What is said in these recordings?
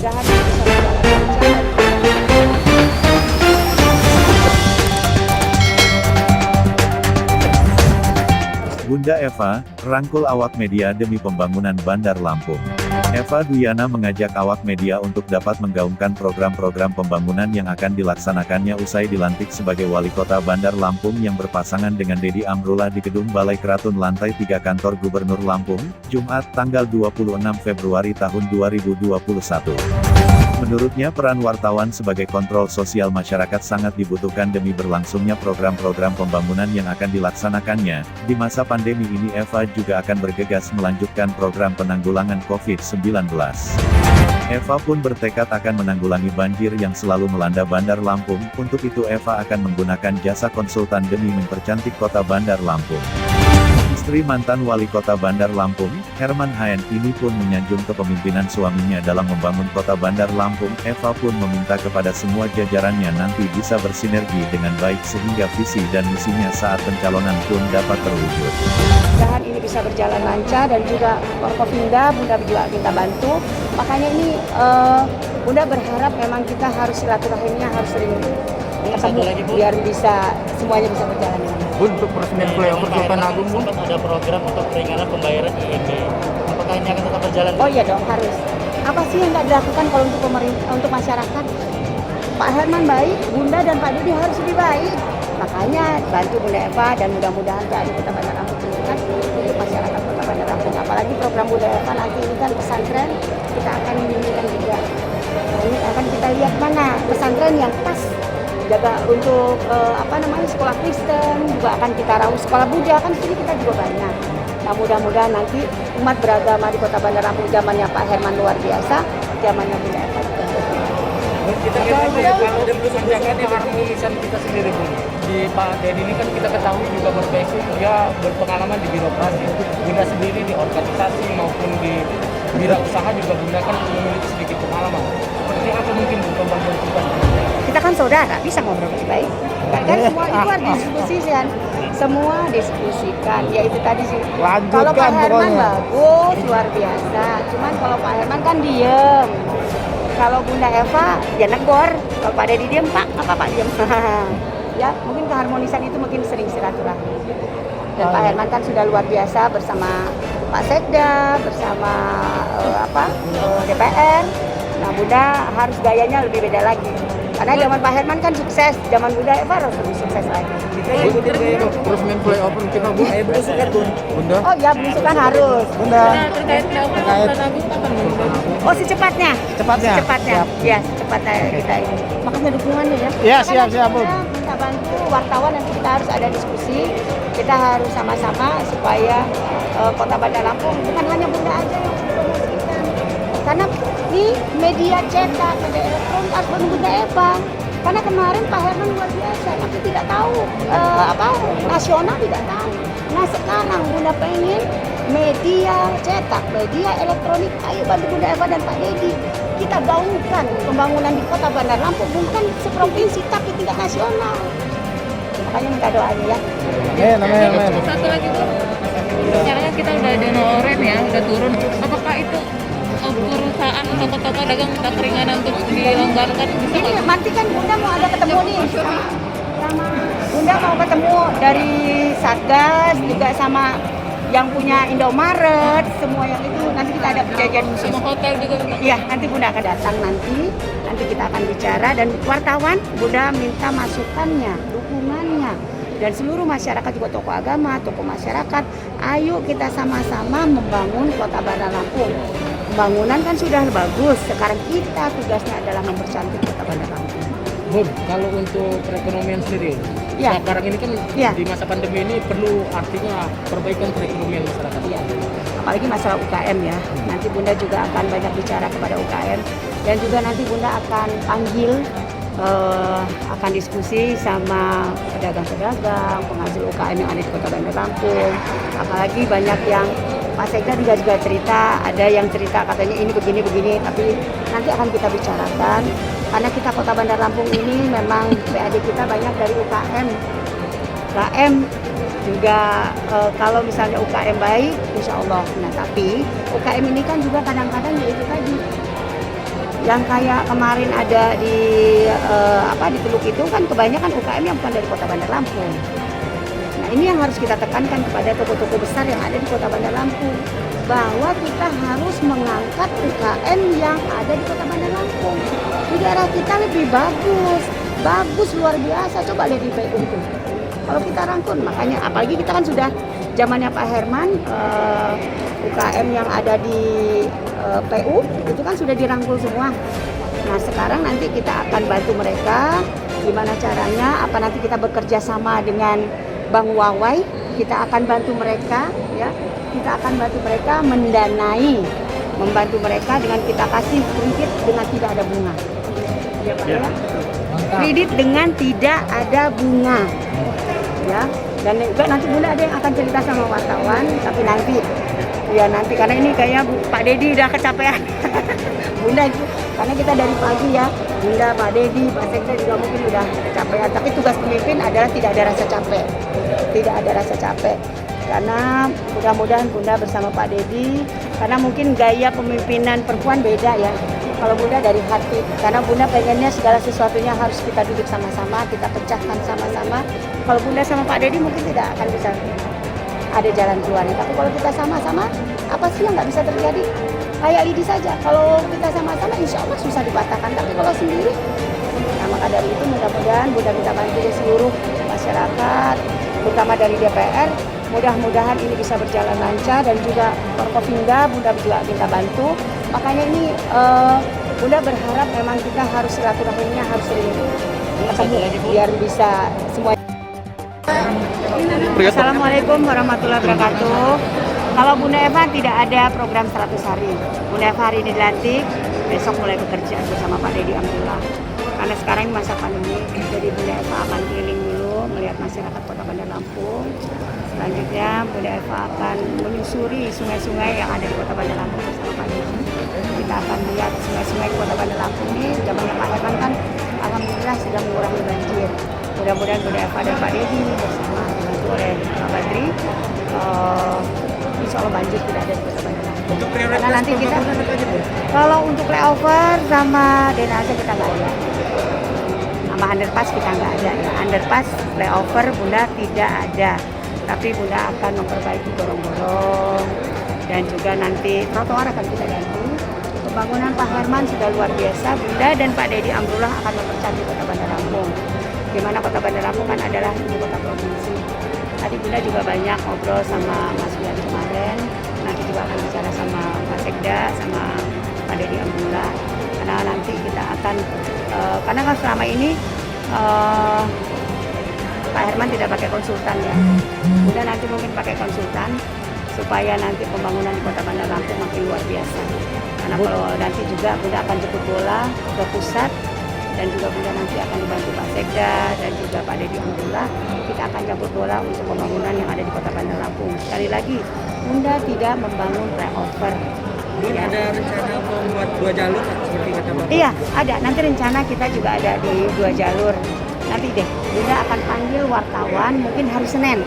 mudah-mudahan bisa berjalan lancar. Bunda Eva, rangkul awak media demi pembangunan Bandar Lampung. Eva Duyana mengajak awak media untuk dapat menggaungkan program-program pembangunan yang akan dilaksanakannya usai dilantik sebagai Wali Kota Bandar Lampung yang berpasangan dengan Dedi Amrullah di Gedung Balai Keratun Lantai 3 Kantor Gubernur Lampung, Jumat, tanggal 26 Februari tahun 2021. Menurutnya peran wartawan sebagai kontrol sosial masyarakat sangat dibutuhkan demi berlangsungnya program-program pembangunan yang akan dilaksanakannya. Di masa pandemi ini Eva juga akan bergegas melanjutkan program penanggulangan COVID-19. Eva pun bertekad akan menanggulangi banjir yang selalu melanda Bandar Lampung. Untuk itu Eva akan menggunakan jasa konsultan demi mempercantik kota Bandar Lampung. Istri mantan Wali Kota Bandar Lampung, Herman Haen, ini pun menyanjung kepemimpinan suaminya dalam membangun kota Bandar Lampung. Eva pun meminta kepada semua jajarannya nanti bisa bersinergi dengan baik sehingga visi dan misinya saat pencalonan pun dapat terwujud. Mudah-mudahan ini bisa berjalan lancar dan juga Forkopimda, Bunda juga minta bantu. Makanya ini Bunda berharap memang kita harus silaturahimnya harus sering ketemu biar bisa semuanya bisa berjalan dengan baik. Untuk peresmian flyover Sultan Agung, sempat ada program untuk keringanan pembayaran IMB. Apakah ini akan tetap berjalan? Oh iya dong, harus. Apa sih yang nggak dilakukan kalau untuk pemerintah, untuk masyarakat? Pak Herman baik, Bunda dan Pak Dedi harus lebih baik. Makanya bantu Bunda Eva dan mudah-mudahan Pak Adi Kota Bandar Lampung ini kan untuk masyarakat Kota Bandar Lampung. Apalagi program Bunda Eva nanti ini kan pesantren, kita akan menunjukkan juga. Nah, ini akan kita lihat mana pesantren yang pas jaga untuk sekolah Kristen, juga akan kita rawat sekolah Buddha, kan di sini kita juga banyak. Nah mudah-mudahan nanti umat beragama di Kota Bandar Lampung zamannya Pak Herman luar biasa, zamannya Bunda Eva juga. kita kalau dan perusahaan di harmonisan kita sendiri pun di Pak Dedi ini kan kita ketahui juga berbasic dia berpengalaman di birokrasi. Bunda sendiri di organisasi maupun di bidang usaha juga Bunda kan memiliki sedikit pengalaman. Seperti apa mungkin pembangunan tugas Kita kan saudara, bisa ngobrol lebih baik. Kan semua itu harus diskusikan. Semua diskusikan, ya itu tadi sih. Kalau Pak Herman bagus, luar biasa. Cuman kalau Pak Herman kan diem. Kalau Bunda Eva, dia negor. Kalau Pak Dedi diem, Pak diem. Ya, mungkin keharmonisan itu mungkin sering silaturahmi. Dan Pak Herman kan sudah luar biasa bersama Pak Sekda, bersama DPR. Nah, Bunda harus gayanya lebih beda lagi. Karena zaman Pak Herman kan sukses, zaman Bunda Eva harus lebih sukses lagi. peresmian flyover kita Bu, berusukan Bunda. Oh iya, berusukan harus. Bunda. Terkait Oh secepatnya. Cepatnya. Ya secepatnya kita ini. Makanya dukungannya ya. Ya, siap, Bu. Kita minta bantu wartawan, nanti kita harus ada diskusi. Kita harus sama-sama supaya Kota Bandar Lampung bukan hanya Bunda aja yang promosikan. Karena ini media cetak, media elektronik harus bantu Bunda Eva. Karena kemarin Pak Herman luar biasa, tapi tidak tahu nasional tidak tahu. Nah sekarang Bunda pengen media cetak, media elektronik, ayo bantu Bunda Eva dan Pak Dedi. Kita gaungkan pembangunan di Kota Bandar Lampung bukan seprovinsi tapi tingkat nasional. Makanya minta doanya ya. Satu lagi tuh, caranya kita udah ada oren ya, udah turun. Apakah itu perusahaan atau toko-toko dagang minta keringanan untuk dilonggarkan? Bisa Ini nggak? nanti kan Bunda mau ada ketemu nih sama Bunda mau ketemu dari Satgas juga sama yang punya Indomaret, semua yang itu nanti kita ada perjanjian khusus. Sama hotel juga minta. Iya, nanti Bunda akan datang nanti kita akan bicara dan wartawan Bunda minta masukannya, dukungannya dan seluruh masyarakat juga tokoh agama, tokoh masyarakat. Ayo kita sama-sama membangun Kota Bandar Lampung. Pembangunan kan sudah bagus, sekarang kita tugasnya adalah mempercantik Kota Bandar Lampung. Bun, kalau untuk perekonomian sendiri, Ya. sekarang ini kan Ya. di masa pandemi ini perlu artinya perbaikan perekonomian masyarakat. Iya. Apalagi masalah UKM ya. Nanti Bunda juga akan banyak bicara kepada UKM dan juga nanti Bunda akan panggil akan diskusi sama pedagang-pedagang, penghasil UKM yang ada di Kota Bandar Lampung. Apalagi banyak yang Pak Sekda juga cerita, ada yang cerita katanya ini begini, tapi nanti akan kita bicarakan. Karena kita Kota Bandar Lampung ini memang PAD kita banyak dari UKM. UKM juga kalau misalnya UKM baik, insya Allah. Nah tapi UKM ini kan juga kadang-kadang ya itu tadi Yang kayak kemarin ada di di Teluk itu kan kebanyakan UKM yang bukan dari Kota Bandar Lampung. Nah, ini yang harus kita tekankan kepada toko-toko besar yang ada di Kota Bandar Lampung, bahwa kita harus mengangkat UKM yang ada di Kota Bandar Lampung. Di daerah kita lebih bagus luar biasa. Coba lihat di PU itu. Kalau kita rangkul, makanya apalagi kita kan sudah zamannya Pak Herman, UKM yang ada di PU itu kan sudah dirangkul semua. Nah, sekarang nanti kita akan bantu mereka gimana caranya, apa nanti kita bekerja sama dengan Bank Wawai, kita akan bantu mereka ya. Kita akan bantu mereka membantu mereka dengan kita kasih kredit dengan tidak ada bunga. Ya, Pak ya. Kredit dengan tidak ada bunga. Ya. Dan juga nanti Bunda ada yang akan cerita sama wartawan, tapi nanti karena ini kayak Pak Dedi udah kecapean. Bunda itu karena kita dari pagi ya, Bunda, Pak Dedi, Pak Sekda juga mungkin udah kecapean, tapi tugas pemimpin adalah tidak ada rasa capek. Tidak ada rasa capek. Karena mudah-mudahan Bunda bersama Pak Dedi, karena mungkin gaya pemimpinan perempuan beda ya. Kalau Bunda dari hati, karena Bunda pengennya segala sesuatunya harus kita duduk sama-sama, kita pecahkan sama-sama. Kalau Bunda sama Pak Dedi mungkin tidak akan bisa ada jalan keluarnya. Tapi kalau kita sama-sama, apa sih yang nggak bisa terjadi? Kayak ini saja, kalau kita sama-sama insya Allah susah dipatahkan. Tapi kalau sendiri, nah maka dari itu mudah-mudahan Bunda minta bantu dari seluruh masyarakat, terutama dari DPR. Mudah-mudahan ini bisa berjalan lancar dan juga Forkopimda Bunda juga minta bantu. Makanya ini Bunda berharap memang kita harus silaturahimnya harus sering ketemu biar bisa semua. Assalamualaikum warahmatullahi wabarakatuh. Kalau Bunda Eva tidak ada program 100 hari. Bunda Eva hari ini dilantik, besok mulai bekerja bersama Pak Dedi Amrullah. Karena sekarang ini masa pandemi, jadi Bunda Eva akan keliling dulu melihat masyarakat Kota Bandar Lampung. Selanjutnya Bunda Eva akan menyusuri sungai-sungai yang ada di Kota Bandar Lampung bersama Pak Dedi. Kita akan lihat sungai-sungai Kota Bandar Lampung ini, zamannya Pak Herman kan alhamdulillah sudah mengurangi banjir. Mudah-mudahan Bunda Eva dan Pak Dedi bersama dibantu oleh Pak Badri, insya Allah banjir tidak ada di Kota Bandar Lampung. Karena nanti kita, kalau untuk flyover sama drainase kita nggak ada, sama underpass kita nggak ada ya. Underpass, flyover Bunda tidak ada, tapi Bunda akan memperbaiki gorong-gorong dan juga nanti trotoar akan kita ganti. Pembangunan Pak Herman sudah luar biasa. Bunda dan Pak Dedi Amrullah akan mempercantik Kota Bandar Lampung. Di mana Kota Bandar Lampung kan adalah ibu kota provinsi. Tadi Bunda juga banyak ngobrol sama Mas Wian kemarin. Nanti juga akan bicara sama Pak Sekda, sama Pak Dedi Amrullah. Karena nanti kita akan, karena kan selama ini Pak Herman tidak pakai konsultan ya. Bunda nanti mungkin pakai konsultan supaya nanti pembangunan di Kota Bandar Lampung makin luar biasa. Karena kalau nanti juga Bunda akan jemput bola ke pusat, dan juga Bunda nanti akan dibantu Pak Sekda dan juga Pak Dedi Amrullah. Kita akan jemput bola untuk pembangunan yang ada di Kota Bandar Lampung. Sekali lagi, Bunda tidak membangun flyover. Bun, ada rencana membuat 2 jalur seperti kata Bapak? Iya, ada. Nanti rencana kita juga ada di 2 jalur. Nanti deh, Bunda akan panggil wartawan mungkin hari Senin.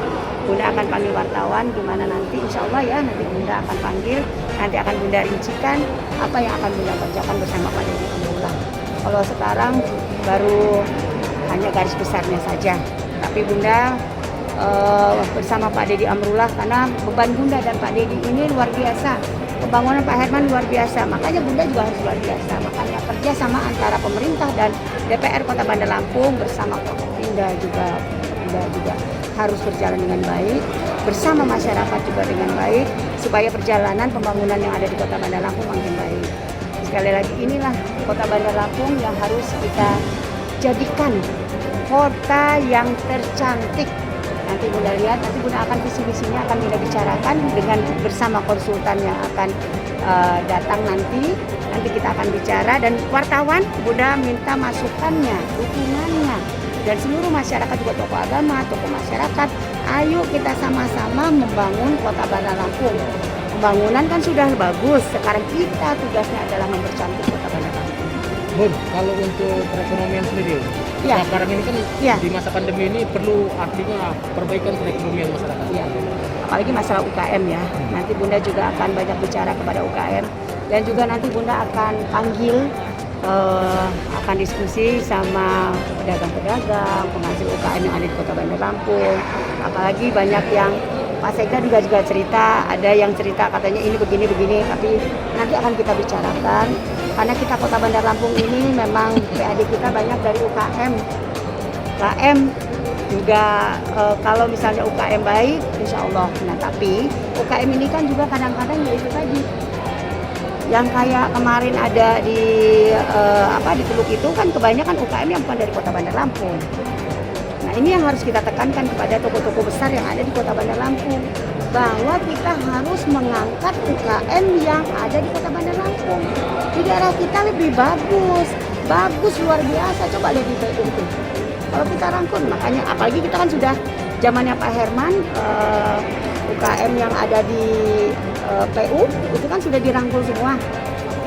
Bunda akan panggil wartawan gimana nanti, insya Allah ya, nanti Bunda akan panggil, nanti akan Bunda rincikan apa yang akan Bunda kerjakan bersama Pak Dedi Amrullah. Kalau sekarang baru hanya garis besarnya saja, tapi Bunda bersama Pak Dedi Amrullah, karena beban Bunda dan Pak Dedi ini luar biasa. Pembangunan Pak Herman luar biasa, makanya Bunda juga harus luar biasa. Makanya kerja sama antara pemerintah dan DPR Kota Bandar Lampung bersama Forkopimda juga, Bunda juga harus berjalan dengan baik, bersama masyarakat juga dengan baik, supaya perjalanan pembangunan yang ada di Kota Bandar Lampung makin baik. Sekali lagi, inilah Kota Bandar Lampung yang harus kita jadikan kota yang tercantik. Nanti Bunda lihat, nanti Bunda akan visi-visinya akan Bunda bicarakan dengan bersama konsultan yang akan datang nanti kita akan bicara, dan wartawan Bunda minta masukannya, dukungannya, dan seluruh masyarakat juga tokoh agama, tokoh masyarakat. Ayo kita sama-sama membangun Kota Bandar Lampung. Pembangunan kan sudah bagus, sekarang kita tugasnya adalah mempercantik Kota Bandar Lampung. Bun, kalau untuk perekonomian sendiri, ya. sekarang ini kan ya. di masa pandemi ini perlu artinya perbaikan perekonomian masyarakat. Ya. Apalagi masalah UKM ya. Nanti Bunda juga akan banyak bicara kepada UKM, dan juga nanti Bunda akan panggil akan diskusi sama pedagang-pedagang, penghasil UKM yang ada di Kota Bandar Lampung. Apalagi banyak yang Pak Sekda juga cerita, ada yang cerita katanya ini begini-begini, tapi nanti akan kita bicarakan. Karena kita Kota Bandar Lampung ini memang PAD kita banyak dari UKM. UKM juga kalau misalnya UKM baik, insya Allah. Nah tapi UKM ini kan juga kadang-kadang ya itu tadi. Yang kayak kemarin ada di di Teluk itu kan kebanyakan UKM yang bukan dari Kota Bandar Lampung. Nah ini yang harus kita tekankan kepada toko-toko besar yang ada di Kota Bandar Lampung, bahwa kita harus mengangkat UKM yang ada di Kota Bandar Lampung. Di daerah kita lebih bagus luar biasa. Coba lihat di PU itu. Kalau kita rangkul, makanya apalagi kita kan sudah zamannya Pak Herman, UKM yang ada di PU itu kan sudah dirangkul semua.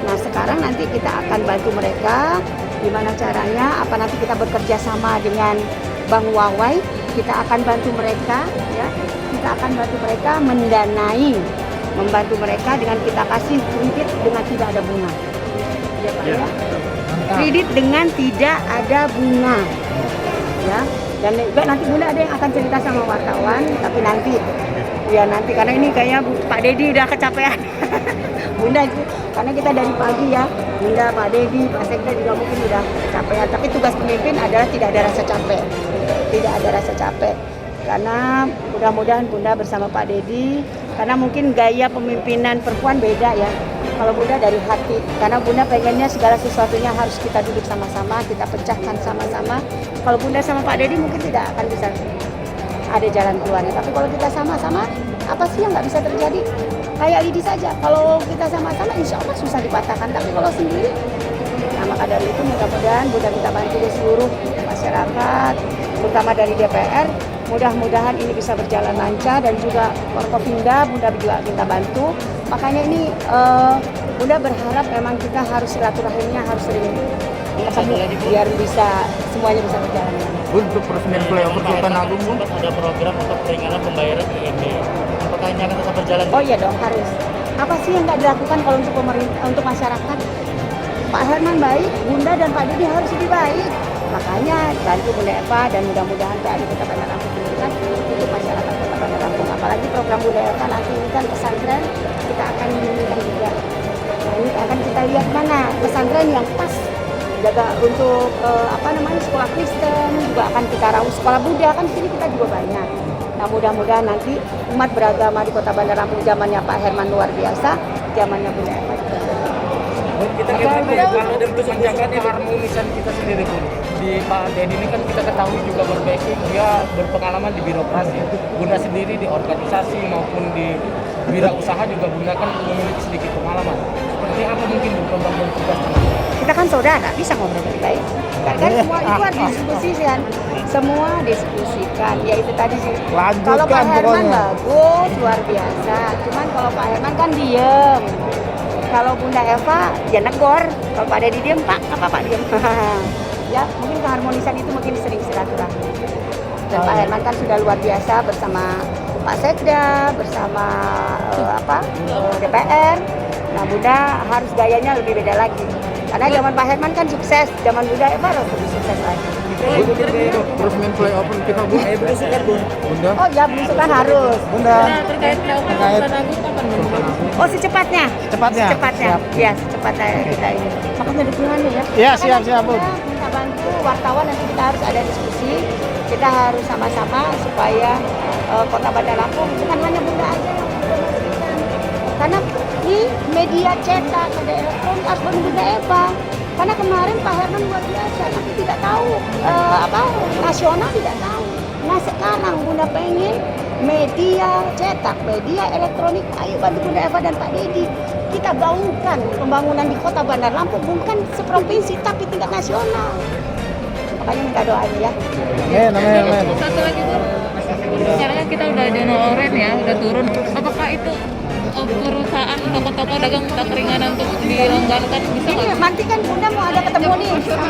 Nah sekarang nanti kita akan bantu mereka gimana caranya, apa nanti kita bekerja sama dengan Bang Wawai, kita akan bantu mereka ya, kita akan bantu mereka membantu mereka dengan kita kasih kredit dengan tidak ada bunga. Ya Pak ya. Kredit dengan tidak ada bunga. Ya. Dan juga nanti Bunda ada yang akan cerita sama wartawan, tapi nanti karena ini kayaknya Pak Dedi udah kecapean. Bunda itu karena kita dari pagi ya, Bunda, Pak Dedi, Pak Sekda juga mungkin udah kecapean, tapi tugas pemimpin adalah tidak ada rasa capek. Tidak ada rasa capek. Karena mudah-mudahan Bunda bersama Pak Dedi, karena mungkin gaya pemimpinan perempuan beda ya. Kalau Bunda dari hati, karena Bunda pengennya segala sesuatunya harus kita duduk sama-sama, kita pecahkan sama-sama. Kalau Bunda sama Pak Dedi mungkin tidak akan bisa ada jalan keluarnya. Tapi kalau kita sama-sama, apa sih yang nggak bisa terjadi? Kayak Lidi saja, kalau kita sama-sama insya Allah susah dipatahkan. Tapi kalau sendiri, nah maka dari itu mudah-mudahan Bunda minta bantu ke seluruh masyarakat, terutama dari DPR. Mudah-mudahan ini bisa berjalan lancar dan juga Forkopimda Bunda juga minta bantu. Makanya ini Bunda berharap memang kita harus silaturahimnya harus sering ketemu biar bisa semuanya bisa berjalan. Untuk peresmian flyover Sultan Agung pun ada program untuk keringanan pembayaran UMB. Apakah ini akan tetap berjalan? Oh iya dong harus. Apa sih yang nggak dilakukan kalau untuk pemerintah, untuk masyarakat? Pak Herman baik, Bunda dan Pak Dedi harus lebih baik. Makanya bantu Bunda Eva dan mudah-mudahan PAD Kota Bandar Lampung ini kan untuk masyarakat Kota Bandar Lampung. Apalagi program Bunda Eva nanti ini kan pesantren kita akan minta juga. Nah ini akan kita lihat mana pesantren yang pas jaga untuk sekolah Kristen, juga akan kita rawat sekolah Buddha kan di sini kita juga banyak. Nah mudah-mudahan nanti umat beragama di Kota Bandar Lampung zamannya Pak Herman luar biasa, zamannya Bunda Eva juga. Kita kalau ada kebijakan yang harmonisan kita sendiri pun di Pak Dedi ini kan kita ketahui juga berbasic, dia berpengalaman di birokrasi. Bunda sendiri di organisasi maupun di wirausaha juga Bunda kan memiliki sedikit pengalaman. Seperti apa mungkin pembangunan tugas Kita kan saudara, bisa ngobrol lebih baik. Kan semua itu harus didiskusikan. Semua diskusikan. Ya itu tadi sih. Kalau Pak Herman bagus, luar biasa. Cuman kalau Pak Herman kan diem. Kalau Bunda Eva ya negor. Kalau Pak Dedi diem, Pak, apa Pak diem? Ya mungkin keharmonisan itu mungkin sering silaturahmi. Dan Pak Herman kan sudah luar biasa bersama Pak Sekda, bersama DPR. Nah Bunda harus gayanya lebih beda lagi. Karena zaman Pak Herman kan sukses, zaman Bunda Eva harus lebih sukses lagi. Terus main flyover kita Bu, belusukan Bu. Bunda. Oh ya belusukan harus. Bunda. Terkait flyover Sultan Agung kapan Bunda? Oh secepatnya. Cepatnya. Ya secepatnya kita ini. Makanya dukungannya ya. Iya siap Bu. Kita bantu wartawan nanti kita harus ada diskusi. Kita harus sama-sama supaya Kota Bandar Lampung bukan hanya Bunda aja yang memastikan. Karena ini media cetak, media elektronik harus Bunda Eva. Karena kemarin Pak Herman luar biasa, tapi tidak tahu nasional tidak tahu. Nah sekarang Bunda pengen media cetak, media elektronik, ayo bantu Bunda Eva dan Pak Dedi. Kita gaungkan pembangunan di Kota Bandar Lampung bukan seprovinsi tapi tingkat nasional. Makanya minta doanya ya. Amin. Satu lagi tuh, sekarang kan kita udah zona oranye ya, udah turun. Apakah itu perusahaan toko-toko dagang minta keringanan untuk dilonggarkan bisa Ini nggak? nanti kan Bunda mau ada ketemu nih sama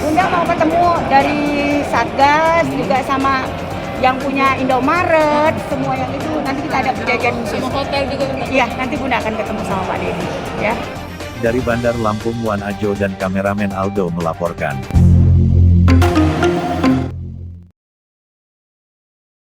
Bunda mau ketemu dari Satgas juga sama yang punya Indomaret, semua yang itu nanti kita ada perjanjian khusus. Sama hotel juga minta. Iya, nanti Bunda akan ketemu sama Pak Dedi ya. Dari Bandar Lampung, Wan Ajo dan kameramen Aldo melaporkan.